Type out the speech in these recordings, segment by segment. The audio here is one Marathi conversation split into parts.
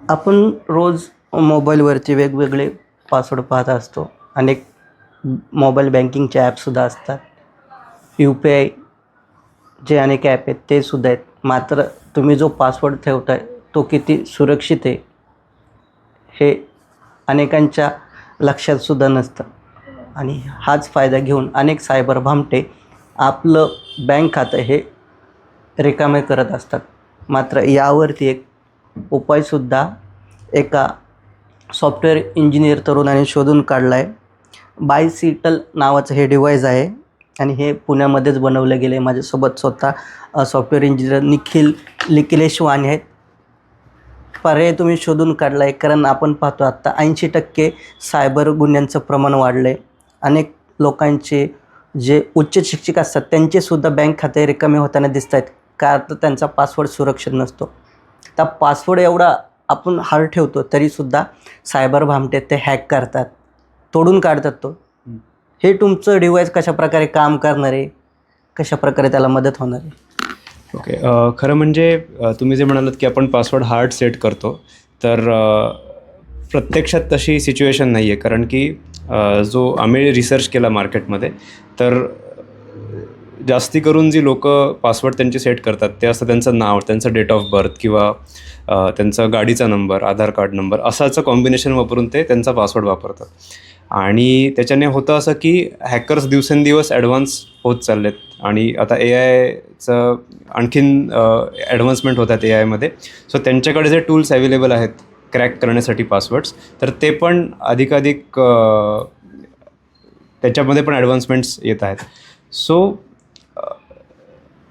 आपण रोज मोबाईलवरती वेगवेगळे पासवर्ड पाहत असतो. अनेक मोबाईल बँकिंगचे ॲपसुद्धा असतात. यू-पी-आय जे अनेक ॲप आहेत ते सुद्धा आहेत. मात्र तुम्ही जो पासवर्ड ठेवताय तो किती सुरक्षित आहे, हे अनेकांच्या लक्षातसुद्धा नसतं. आणि हाच फायदा घेऊन अनेक सायबर भामटे आपलं बँक खातं हे रिकामे करत असतात. मात्र यावरती एक उपायसुद्धा एका सॉफ्टवेअर इंजिनियर तरुणाने शोधून काढला आहे. बायसिटल नावाचं हे डिव्हाइस आहे आणि हे पुण्यामध्येच बनवलं गेलं आहे. माझ्यासोबत स्वतः सॉफ्टवेअर इंजिनियर निखिलेश वाणी आहेत. पर्याय तुम्ही शोधून काढला आहे, कारण आपण पाहतो आत्ता 80% सायबर गुन्ह्यांचं प्रमाण वाढलं आहे. अनेक लोकांचे जे उच्च शिक्षित असतात त्यांचेसुद्धा बँक खाते रिकामे होताना दिसत आहेत, का तर त्यांचा पासवर्ड सुरक्षित नसतो. तर पासवर्ड एवढा आपण हार्ड ठेवतो तरीसुद्धा सायबर भामटे ते हॅक करतात, तोडून काढतात तो. हे तुमचं डिव्हाइस कशाप्रकारे काम करणार आहे, कशाप्रकारे त्याला मदत होणार आहे? ओके. खरं म्हणजे तुम्ही जे म्हणालात की आपण पासवर्ड हार्ड सेट करतो, तर प्रत्यक्षात तशी सिच्युएशन नाही आहे. कारण की जो आम्ही रिसर्च केला मार्केटमध्ये, तर जास्ती करून जी लोकं पासवर्ड त्यांचे सेट करतात ते असतं त्यांचं नाव, त्यांचं डेट ऑफ बर्थ किंवा त्यांचा गाडीचा नंबर, आधार कार्ड नंबर असाचं कॉम्बिनेशन वापरून ते त्यांचा पासवर्ड वापरतात. आणि त्याच्याने होतं असं की हॅकर्स दिवसेंदिवस ॲडव्हान्स होत चाललेत आणि आता AIचं आणखीन ॲडव्हान्समेंट होतात AIमध्ये. सो त्यांच्याकडे जे टूल्स अवेलेबल आहेत क्रॅक करण्यासाठी पासवर्ड्स, तर ते पण अधिकाधिक त्याच्यामध्ये पण ॲडव्हान्समेंट्स येत आहेत. सो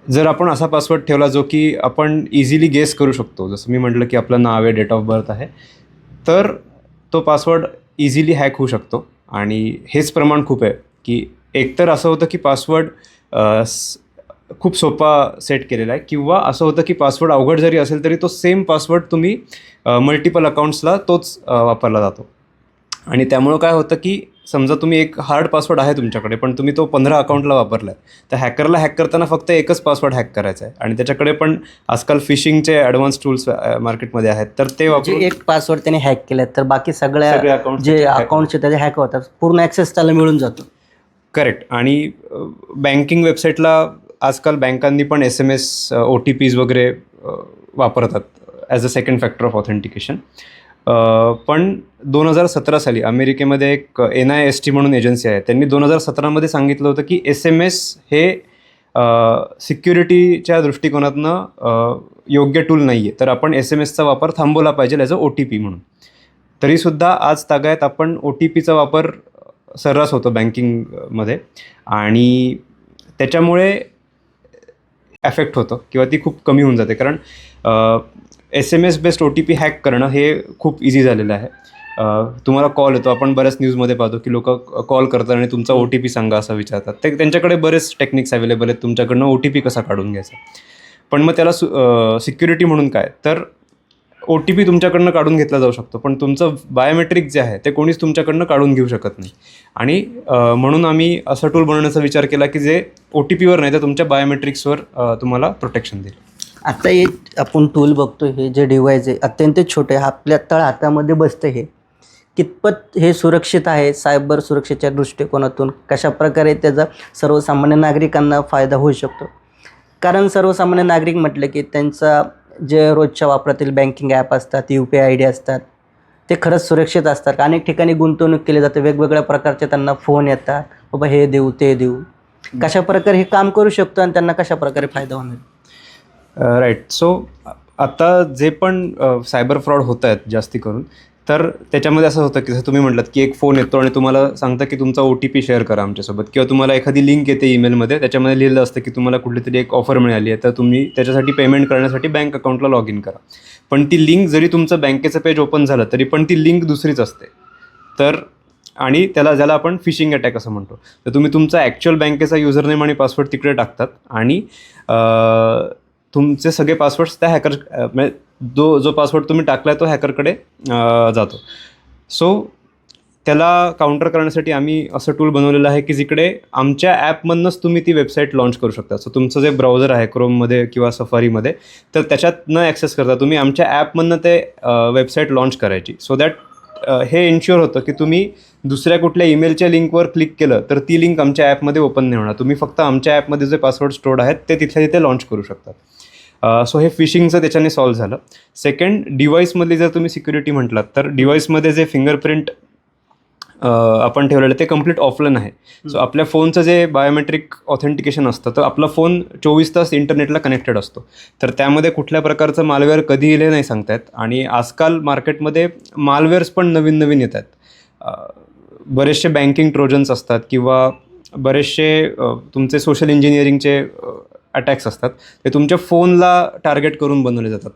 जर आपण असा पासवर्ड ठेवला जो की आपण इझिली गेस करू शकतो, जसं मी म्हटलं की आपलं नाव आहे, डेट ऑफ बर्थ आहे, तर तो पासवर्ड इझिली हॅक होऊ शकतो. आणि हेच प्रमाण खूप आहे की एकतर असं होतं की पासवर्ड खूप सोपा सेट केलेला आहे, किंवा असं होतं की पासवर्ड अवघड जरी असेल तरी तो सेम पासवर्ड तुम्ही मल्टिपल अकाउंट्सला तोच वापरला जातो. आणि त्यामुळं काय होतं की समजा तुम्ही एक हार्ड पासवर्ड आहे तुमच्याकडे, पण तुम्ही तो 15 अकाउंटला वापरला आहे, तर हॅकरला हॅक करताना फक्त एकच पासवर्ड हॅक करायचा आहे. आणि त्याच्याकडे पण आजकाल फिशिंगचे ॲडव्हान्स टूल्स मार्केटमध्ये आहेत, तर ते जे एक पासवर्ड त्याने हॅक केलं तर बाकी सगळे अकाउंट जे अकाउंट्स त्याचे हॅक होतात, पूर्ण ॲक्सेस त्याला मिळून जातो. करेक्ट. आणि बँकिंग वेबसाईटला आजकाल बँकांनी पण SMS OTPs वगैरे वापरतात as a second factor of authentication. पण 2017 साली अमेरिकेमध्ये एक NIST म्हणून एजन्सी आहे, त्यांनी 2017मध्ये सांगितलं होतं की SMS हे सिक्युरिटीच्या दृष्टिकोनातनं योग्य टूल नाही आहे, तर आपण SMSचा वापर थांबवला पाहिजे ॲज अ OTP म्हणून. तरीसुद्धा आज तागायत आपण OTPचा वापर सर्रास होतो बँकिंगमध्ये, आणि त्याच्यामुळे ॲफेक्ट होतं किंवा ती खूप कमी होऊन जाते. कारण SMS बेस्ड OTP हॅक करणं हे खूप इझी झालेलं आहे. तुम्हाला कॉल येतो, आपण बऱ्याच न्यूजमध्ये पाहतो की लोक कॉल करतात आणि तुमचा OTP सांगा असं विचारतात. त्यांच्याकडे बरेच टेक्निक्स अवेलेबल आहेत तुमच्याकडनं OTP कसा काढून घ्यायचा. पण मग त्याला सिक्युरिटी म्हणून काय, तर OTP तुमच्याकडनं काढून घेतला जाऊ शकतो, पण तुमचं बायोमेट्रिक जे आहे ते कोणीच तुमच्याकडनं काढून घेऊ शकत नाही. आणि म्हणून आम्ही असा टूल बनवण्याचा विचार केला की जे OTPवर नाही तर तुमच्या बायोमेट्रिक्सवर तुम्हाला प्रोटेक्शन देईल. आता हे आपण टूल बघतो, हे जे डिव्हाइस आहे अत्यंत छोटे आहे, आपल्या तळ हातामध्ये बसतं. हे कितपत हे सुरक्षित आहे सायबर सुरक्षेच्या दृष्टिकोनातून, कशाप्रकारे त्याचा सर्वसामान्य नागरिकांना फायदा होऊ शकतो? कारण सर्वसामान्य नागरिक म्हटलं की त्यांचा जे रोजच्या वापरातील बँकिंग ॲप असतात, UPI ID असतात, ते खरंच सुरक्षित असतात. अनेक ठिकाणी गुंतवणूक केली जाते, वेगवेगळ्या प्रकारचे त्यांना फोन येतात, बाबा हे देऊ ते देऊ. कशाप्रकारे हे काम करू शकतो आणि त्यांना कशाप्रकारे फायदा होणार? राईट. सो आता जे पण सायबर फ्रॉड होत आहेत जास्ती करून, तर त्याच्यामध्ये असं होतं की जसं तुम्ही म्हटलात की एक फोन येतो आणि तुम्हाला सांगतं की तुमचा OTP शेअर करा आमच्यासोबत, किंवा तुम्हाला एखादी लिंक येते ईमेलमध्ये, त्याच्यामध्ये लिहिलं असतं की तुम्हाला कुठली तरी एक ऑफर मिळाली आहे, तर तुम्ही त्याच्यासाठी पेमेंट करण्यासाठी बँक अकाउंटला लॉग इन करा. पण ती लिंक जरी तुमचं बँकेचं पेज ओपन झालं तरी पण ती लिंक दुसरीच असते. तर आणि ज्याला आपण फिशिंग अटॅक असं म्हणतो, तर तुम्ही तुमचा ॲक्च्युअल बँकेचा युजरनेम आणि पासवर्ड तिकडे टाकतात आणि तुमचे सगळे पासवर्ड्स त्या जो पासवर्ड तुम्ही टाकला आहे तो हॅकरकडे जातो. सो त्याला काउंटर करण्यासाठी आम्ही असं टूल बनवलेलं आहे की जिकडे आमच्या ॲपमधनंच तुम्ही ती वेबसाईट लॉन्च करू शकता. सो तुमचं जे ब्राउझर आहे क्रोममध्ये किंवा सफारीमध्ये, तर त्याच्यात न ॲक्सेस करता तुम्ही आमच्या ॲपमधनं ते वेबसाईट लॉन्च करायची. सो दॅट हे इन्श्युअर होतं की तुम्ही दुसऱ्या कुठल्या ईमेलच्या लिंकवर क्लिक केलं तर ती लिंक आमच्या ॲपमध्ये ओपन नाही होणार. तुम्ही फक्त आमच्या ॲपमध्ये जे पासवर्ड स्टोर्ड आहेत ते तिथल्या तिथे लॉन्च करू शकतात. सो हे फिशिंगचं त्याच्याने सॉल्व्ह झालं. सेकंड, डिव्हाइसमधली जर तुम्ही सिक्युरिटी म्हटलात तर डिव्हाइसमध्ये जे फिंगरप्रिंट आपण ठेवलेलं ते कम्प्लीट ऑफलाईन आहे. सो आपल्या फोनचं जे बायोमेट्रिक ऑथेंटिकेशन असतं तर आपला फोन 24 तास इंटरनेटला कनेक्टेड असतो. तर त्यामध्ये कुठल्या प्रकारचं मालवेअर कधी येईल हे नाही सांगता येत. आणि आजकाल मार्केटमध्ये मालवेअर्स पण नवीन नवीन येत आहेत. बरेचसे बँकिंग ट्रोजन्स असतात किंवा बरेचसे तुमचे सोशल इंजिनिअरिंगचे अटॅक्स असतात, ते तुमच्या फोनला टार्गेट करून बनवले जातात.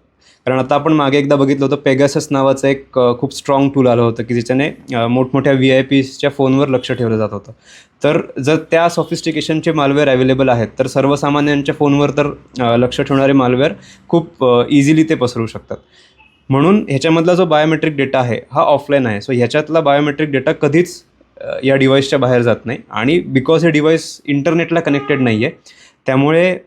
कारण आता आपण मागे एकदा बघितलं होतं, पेगासस नावाचं एक खूप स्ट्रॉंग टूल आलं होतं की ज्याच्याने मोठमोठ्या VIP-च्या फोनवर लक्ष ठेवलं जात होतं. तर जर त्या सॉफिस्टिकेशनचे मालवेअर अवेलेबल आहेत तर सर्वसामान्यांच्या फोनवर तर लक्ष ठेवणारे मालवेअर खूप इझिली ते पसरू शकतात. म्हणून ह्याच्यामधला जो बायोमेट्रिक डेटा आहे हा ऑफलाईन आहे. सो ह्याच्यातला बायोमेट्रिक डेटा कधीच या डिव्हाइसच्या बाहेर जात नाही. आणि बिकॉज हे डिव्हाइस इंटरनेटला कनेक्टेड नाही आहे त्यामुळे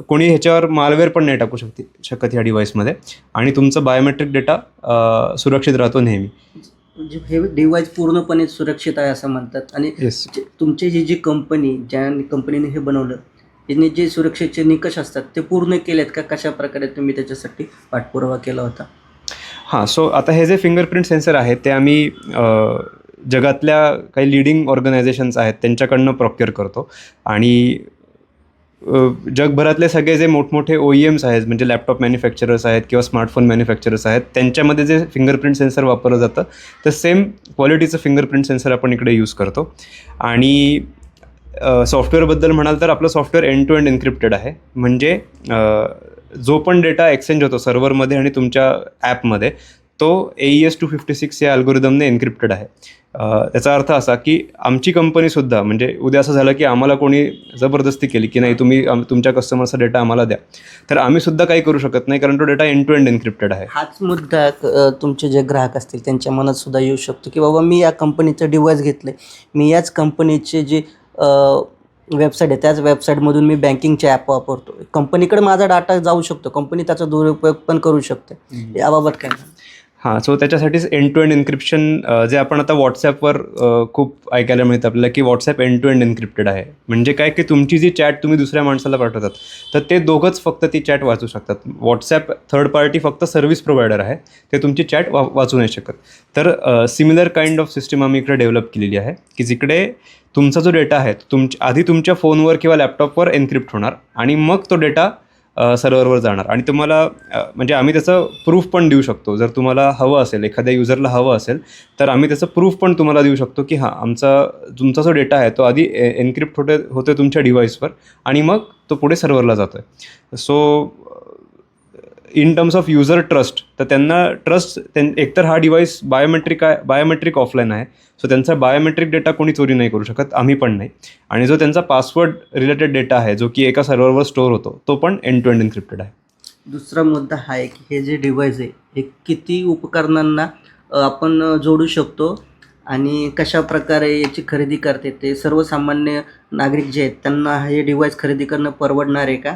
कोणी ह्याच्यावर मालवेअर पण नाही टाकू शकत ह्या डिव्हाइसमध्ये. आणि तुमचं बायोमेट्रिक डेटा सुरक्षित राहतो नेहमी. म्हणजे हे डिव्हाइस पूर्णपणे सुरक्षित आहे असं म्हणतात. आणि येस. तुमची ही जी कंपनी, ज्या कंपनीने हे बनवलं, याने जे सुरक्षेचे निकष असतात ते पूर्ण केलेत का? कशा प्रकारे तुम्ही त्याच्यासाठी पाठपुरावा केला होता? हां, सो आता हे जे फिंगरप्रिंट सेन्सर आहे ते आम्ही जगातल्या काही लिडिंग ऑर्गनायझेशन्स आहेत त्यांच्याकडनं प्रोक्युअर करतो. आणि जगभरातले सगळे जे मोठमोठे OEMs आहेत, म्हणजे लॅपटॉप मॅन्युफॅक्चरर्स आहेत किंवा स्मार्टफोन मॅन्युफॅक्चरर्स आहेत, त्यांच्यामध्ये जे फिंगरप्रिंट सेन्सर वापरलं जातं तर सेम क्वालिटीचं फिंगरप्रिंट सेन्सर आपण इकडे यूज करतो. आणि सॉफ्टवेअरबद्दल म्हणाल तर आपलं software end to end encrypted आहे. म्हणजे जो पण डेटा एक्सचेंज होतो सर्व्हरमध्ये आणि तुमच्या ॲपमध्ये तो AES 256 या अल्गोरिदमने एन्क्रिप्टेड आहे. त्याचा अर्थ असा की आमची कंपनीसुद्धा, म्हणजे उद्या असं झालं की आम्हाला कोणी जबरदस्ती केली की नाही तुम्ही तुमच्या कस्टमरचा डेटा आम्हाला द्या, तर आम्हीसुद्धा काही करू शकत नाही कारण तो data end to end encrypted आहे. हाच मुद्दा तुमचे जे ग्राहक असतील त्यांच्या मनात सुद्धा येऊ शकतो की बाबा मी या कंपनीचं डिव्हाइस घेतलं आहे, मी याच कंपनीचे जे वेबसाईट आहे त्याच वेबसाईटमधून मी बँकिंगचे ॲप वापरतो, कंपनीकडे माझा डाटा जाऊ शकतो, कंपनी त्याचा दुरुपयोग पण करू शकते. याबाबत काय? हां, सो त्याच्यासाठीच एंड टू एंड एन्क्रिप्शन जे आपण आता व्हॉट्सॲपवर खूप ऐकायला मिळतं आपल्याला की WhatsApp end to end encrypted आहे. म्हणजे काय की तुमची जी चॅट तुम्ही दुसऱ्या माणसाला पाठवतात तर ते दोघंच फक्त ती चॅट वाचू शकतात. व्हॉट्सॲप थर्ड पार्टी फक्त सर्व्हिस प्रोव्हायडर आहे, ते तुमची चॅट वाचू नाही शकत. तर सिमिलर काइंड ऑफ सिस्टीम आम्ही इकडे डेव्हलप केलेली आहे की जिकडे तुमचा जो डेटा आहे आधी तुमच्या फोनवर किंवा लॅपटॉपवर एन्क्रिप्ट होणार आणि मग तो डेटा सर्व्हरवर जाणार. आणि तुम्हाला म्हणजे आम्ही त्याचं प्रूफ पण देऊ शकतो. जर तुम्हाला हवं असेल, एखाद्या युजरला हवं असेल तर आम्ही त्याचं प्रूफ पण तुम्हाला देऊ शकतो की हां, तुमचा जो डेटा आहे तो आधी एन्क्रिप्ट होतो तुमच्या डिव्हाइसवर आणि मग तो पुढे सर्व्हरला जातो आहे. So in terms of user trust, तर त्यांना ट्रस्ट एकतर हा डिव्हाइस बायोमेट्रिक ऑफलाईन आहे. सो त्यांचा बायोमेट्रिक डेटा कोणी चोरी नाही करू शकत, आम्ही पण नाही. आणि जो त्यांचा पासवर्ड रिलेटेड डेटा आहे जो की एका सर्व्हरवर स्टोअर होतो तो पण एंड टू एंड एन्क्रिप्टेड आहे. दुसरा मुद्दा हा आहे की हे जे डिव्हाइस आहे हे किती उपकरणांना आपण जोडू शकतो आणि कशा प्रकारे याची खरेदी करते, ते सर्वसामान्य नागरिक जे आहेत त्यांना हे डिव्हाइस खरेदी करणं परवडणार आहे का?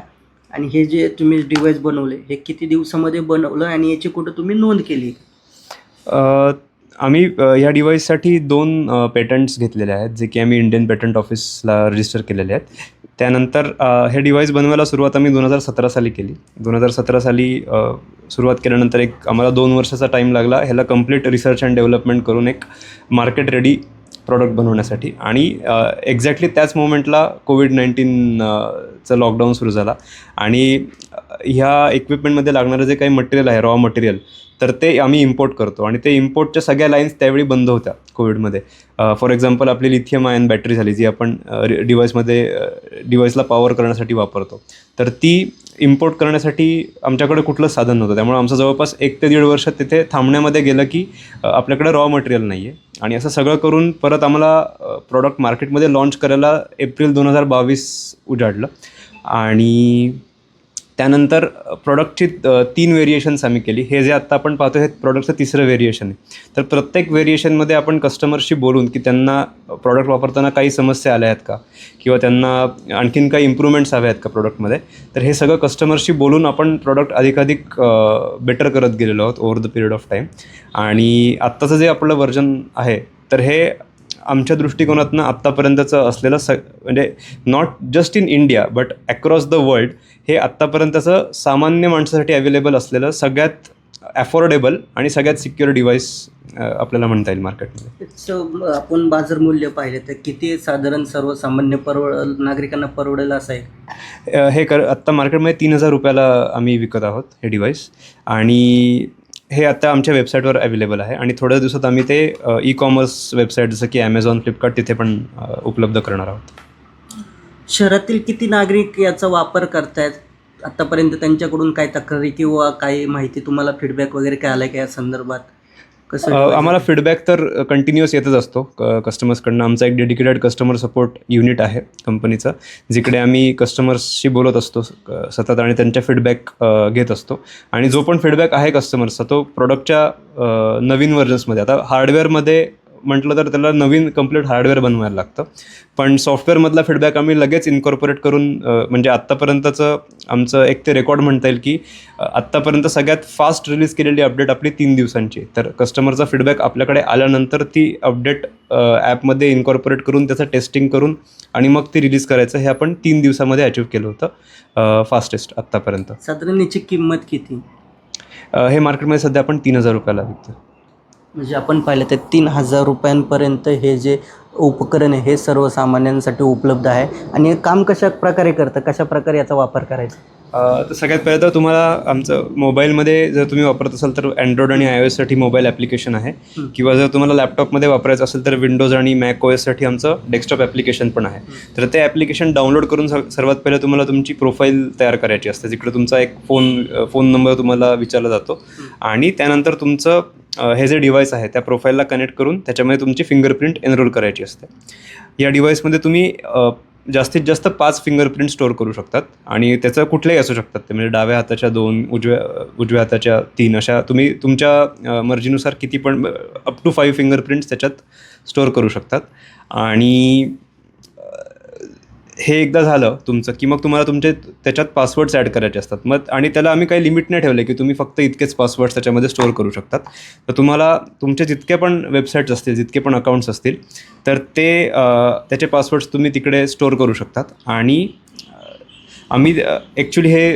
आणि हे जे तुम्ही डिव्हाइस बनवले हे किती दिवसामध्ये बनवलं आणि याची कुठं तुम्ही नोंद केली? आम्ही ह्या डिव्हाइससाठी 2 पेटंट्स घेतलेले आहेत जे की आम्ही इंडियन पेटंट ऑफिसला रजिस्टर केलेले आहेत. त्यानंतर हे डिव्हाइस बनवायला सुरुवात आम्ही 2017 साली केली. 2017 साली सुरुवात केल्यानंतर आम्हाला 2 वर्षाचा टाईम लागला ह्याला कम्प्लीट रिसर्च अँड डेव्हलपमेंट करून एक मार्केट रेडी प्रॉडक्ट बनवण्यासाठी. आणि एक्झॅक्टली त्याच मोमेंटला कोविड-19चं लॉकडाऊन सुरू झाला आणि ह्या इक्विपमेंटमध्ये लागणारं जे काही मटेरियल आहे, रॉ मटेरियल, तर ते आम्ही इम्पोर्ट करतो आणि ते इम्पोर्टच्या सगळ्या लाईन्स त्यावेळी बंद होत्या कोविडमध्ये. फॉर एक्झाम्पल आपली लिथियम आयन बॅटरी झाली जी आपण डिव्हाइसला पॉवर करण्यासाठी वापरतो, तर ती इम्पोर्ट करण्यासाठी आमच्याकडे कुठलंच साधन नव्हतं. त्यामुळे आमचं जवळपास 1 ते 1.5 वर्ष तिथे थांबण्यामध्ये गेलं की आपल्याकडे रॉ मटेरियल नाही आहे. आणि असं सगळं करून परत आम्हाला प्रॉडक्ट मार्केटमध्ये लॉन्च करायला एप्रिल 2022 उजाडलं. आणि त्यानंतर प्रॉडक्टची 3 व्हेरिएशन्स आम्ही केली. हे जे आत्ता आपण पाहतो हे प्रॉडक्टचं 3रं व्हेरिएशन आहे. तर प्रत्येक व्हेरिएशनमध्ये आपण कस्टमरशी बोलून की त्यांना प्रॉडक्ट वापरताना काही समस्या आल्या आहेत का, किंवा त्यांना आणखीन काही इम्प्रूव्हमेंट्स हव्या आहेत का प्रॉडक्टमध्ये, तर हे सगळं कस्टमरशी बोलून आपण प्रॉडक्ट अधिकाधिक बेटर करत गेलेलो आहोत over the period of time. आणि आत्ताचं जे आपलं व्हर्जन आहे तर हे आमच्या दृष्टिकोनातनं आत्तापर्यंतचं असलेलं म्हणजे not just in India but across the world हे आत्तापर्यंतचं सामान्य माणसासाठी अवेलेबल असलेलं सगळ्यात अफोर्डेबल आणि सगळ्यात सिक्युअर डिव्हाइस आपल्याला म्हणता येईल मार्केटमध्ये. आपण बाजार मूल्य पाहिले तर किती साधारण सर्वसामान्य नागरिकांना परवडेल असं आहे? हे आत्ता मार्केटमध्ये 3,000 रुपयाला आम्ही विकत आहोत हे डिव्हाइस. आणि हे आता आमच्या वेबसाईटवर अवेलेबल आहे आणि थोड्या दिवसात आम्ही ते ई कॉमर्स वेबसाईट जसं की ॲमेझॉन, फ्लिपकार्ट तिथे पण उपलब्ध करणार आहोत. शहरातील किती नागरिक याचा वापर करतायत आतापर्यंत? त्यांच्याकडून काय तक्रारी किंवा काही माहिती तुम्हाला फीडबॅक वगैरे काय आला का या संदर्भात? कसं आम्हाला फीडबॅक तर कंटिन्युअस येतच असतो कस्टमर्सकडनं. आमचा एक डेडिकेटेड कस्टमर सपोर्ट युनिट आहे कंपनीचं, जिकडे आम्ही कस्टमर्सशी बोलत असतो सतत आणि त्यांच्या फीडबॅक घेत असतो. आणि जो पण फीडबॅक आहे कस्टमर्सचा तो प्रॉडक्टच्या नवीन व्हर्जन्समध्ये, आता हार्डवेअरमध्ये म्हटलं तर त्याला नवीन कंप्लीट हार्डवेअर बनवायला लागतं, पण सॉफ्टवेअरमधला फीडबॅक आम्ही लगेच इन्कॉर्पोरेट करून म्हणजे आत्तापर्यंतचं आमचं एक ते रेकॉर्ड म्हणता येईल की आत्तापर्यंत सगळ्यात फास्ट रिलीज केलेली अपडेट आपली 3 दिवसांची. तर कस्टमरचा फीडबॅक आपल्याकडे आल्यानंतर ती अपडेट ॲपमध्ये इन्कॉर्पोरेट करून त्याचं टेस्टिंग करून आणि मग ती रिलीज करायचं हे आपण 3 दिवसामध्ये अचीव केलं होतं फास्टेस्ट आत्तापर्यंत. साधारण याची किंमत किती? हे मार्केटमध्ये सध्या आपण 3,000 रुपयाला विकतो. म्हणजे आपण पाहिलं तर 3,000 रुपयांपर्यंत हे जे उपकरण आहे हे सर्वसामान्यांसाठी उपलब्ध आहे. आणि हे काम कशा प्रकारे करतं, कशा प्रकारे याचा वापर करायचा? तर सगळ्यात पहिलं तर तुम्हाला आमचं मोबाईलमध्ये जर तुम्ही वापरत असाल तर अँड्रॉइड आणि iOSसाठी मोबाईल ॲप्लिकेशन आहे, किंवा जर तुम्हाला लॅपटॉपमध्ये वापरायचं असेल तर विंडोज आणि मॅक OSसाठी आमचं डेस्कटॉप ॲप्लिकेशन पण आहे. तर ते ॲप्लिकेशन डाउनलोड करून सर्वात पहिलं तुम्हाला तुमची प्रोफाईल तयार करायची असते, जिकडे तुमचा एक फोन नंबर तुम्हाला विचारला जातो आणि त्यानंतर तुमचं हे जे डिव्हाइस आहे त्या प्रोफाईलला कनेक्ट करून त्याच्यामध्ये तुमची फिंगरप्रिंट एनरोल करायची असते. या डिव्हाइसमध्ये तुम्ही जास्तीत जास्त 5 फिंगरप्रिंट स्टोअर करू शकतात आणि त्याचं कुठलेही असू शकतात ते, म्हणजे डाव्या हाताच्या 2, उजव्या हाताच्या 3, अशा तुम्ही तुमच्या मर्जीनुसार किती पण अप टू 5 फिंगरप्रिंट्स त्याच्यात स्टोअर करू शकतात. आणि हे एकदा झालं तुमचं की मग तुम्हाला तुमचे त्याच्यात पासवर्ड्स ॲड करायचे असतात. मग आणि त्याला आम्ही काही लिमिट नाही ठेवलं की तुम्ही फक्त इतकेच पासवर्ड्स त्याच्यामध्ये स्टोअर करू शकतात. तर तुम्हाला तुमचे जितके पण वेबसाईट्स असतील, जितके पण अकाउंट्स असतील तर ते त्याचे पासवर्ड्स तुम्ही तिकडे स्टोअर करू शकतात. आणि आम्ही ॲक्च्युली हे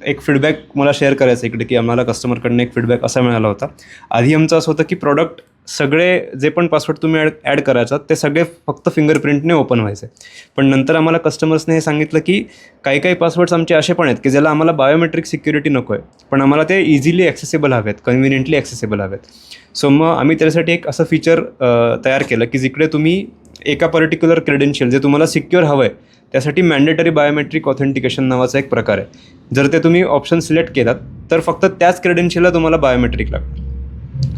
एक फीडबॅक मला शेअर करायचं इकडे की आम्हाला कस्टमरकडनं एक फीडबॅक असा मिळाला होता. आधी आमचं असं होतं की प्रॉडक्ट सगळे जे पण पासवर्ड तुम्ही ॲड करायचा ते सगळे फक्त फिंगरप्रिंटने ओपन व्हायचे. पण नंतर आम्हाला कस्टमर्सने हे सांगितलं की काही काही पासवर्ड्स आमचे असे पण आहेत की ज्याला आम्हाला बायोमेट्रिक सिक्युरिटी नको आहे, पण आम्हाला ते इझिली ॲक्सेसेबल हवेत, कन्व्हिनियंटली ॲक्सेसेबल हवेत. सो मग आम्ही त्यासाठी एक असं फीचर तयार केलं की जिकडे तुम्ही एका पर्टिक्युलर क्रेडेन्शियल जे तुम्हाला सिक्युअर हवं आहे त्यासाठी मॅन्डेटरी बायोमेट्रिक ऑथेंटिकेशन नावाचा एक प्रकार आहे. जर ते तुम्ही ऑप्शन सिलेक्ट केलात तर फक्त त्याच क्रेडेन्शियलला तुम्हाला बायोमेट्रिक लागतं.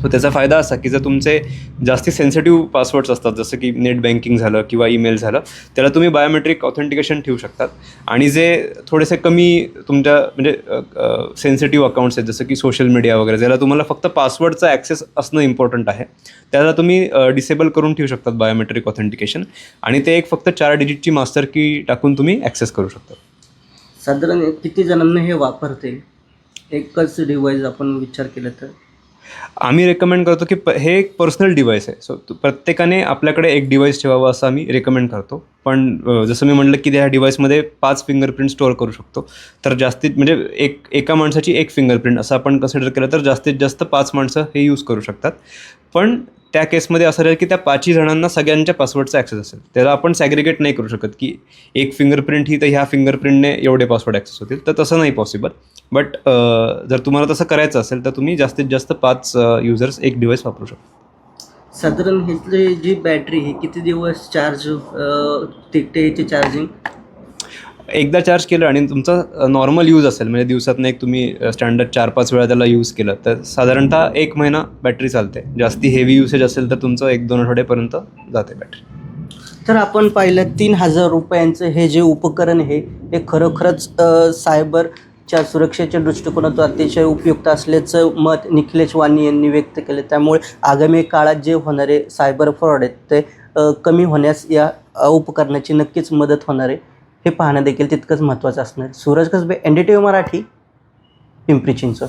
सो त्याचा फायदा असा की जर तुमचे जास्ती सेन्सिटिव्ह पासवर्ड्स असतात, जसं की नेट बँकिंग झालं किंवा ईमेल झालं, त्याला तुम्ही बायोमेट्रिक ऑथेंटिकेशन ठेवू शकतात. आणि जे थोडेसे कमी तुमच्या म्हणजे सेन्सिटिव्ह अकाउंट्स आहेत, जसं की सोशल मीडिया वगैरे, ज्याला तुम्हाला फक्त पासवर्डचा ॲक्सेस असणं इम्पॉर्टंट आहे, त्याला तुम्ही डिसेबल करून ठेवू शकतात बायोमेट्रिक ऑथेंटिकेशन. आणि ते एक फक्त 4 डिजिटची मास्टर की टाकून तुम्ही ॲक्सेस करू शकता. साधारण किती जणांना हे वापरते एकच डिव्हाइस आपण विचार केला तर? आम्ही रेकमेंड करतो की हे एक पर्सनल डिव्हाइस आहे. सो प्रत्येकाने आपल्याकडे एक डिव्हाइस ठेवावं असं आम्ही रेकमेंड करतो. पण जसं मी म्हटलं की त्या डिव्हाइसमध्ये 5 फिंगरप्रिंट स्टोअर करू शकतो. तर जास्तीत म्हणजे एका माणसाची 1 फिंगरप्रिंट असं आपण कन्सिडर केलं तर जास्तीत जास्त 5 माणसं हे यूज करू शकतात. पण त्या केसमध्ये असं राहील की त्या 5ही जणांना सगळ्यांच्या पासवर्डचा ॲक्सेस असेल. त्याला आपण सॅग्रिगेट नाही करू शकत की एक फिंगरप्रिंट ही तर ह्या फिंगरप्रिंटने एवढे पासवर्ड ॲक्सेस होतील, तर तसं नाही पॉसिबल. बट जर तुम्हाला तसं करायचं असेल तर तुम्ही जास्तीत जास्त 5 युजर्स एक डिव्हाइस वापरू शकता. साधारण ह्यातली जी बॅटरी ही किती दिवस चार्ज टिकते याची चार्जिंग? एकदा चार्ज केलं आणि तुमचा नॉर्मल यूज असेल, म्हणजे दिवसातनं एक तुम्ही स्टँडर्ड 4-5 वेळा त्याला यूज केलं तर साधारणतः 1 महिना बॅटरी चालते. जास्ती हेवी युसेज असेल तर तुमचं 1-2 आठवड्यापर्यंत जाते बॅटरी. तर आपण पाहिलं 3,000 रुपयांचं हे जे उपकरण आहे हे खरोखरच सायबर च्या सुरक्षेच्या दृष्टिकोनातून अतिशय उपयुक्त असल्याचं मत निखिलेश वाणी यांनी व्यक्त केले. त्यामुळे आगामी काळात जे होणारे सायबर फ्रॉड आहेत ते कमी होण्यास या उपकरणाची नक्कीच मदत होणार आहे. हे पाहणं देखील तितकंच महत्त्वाचं असणार. सूरज कसबे, NDTV मराठी, पिंपरी चिंचवड.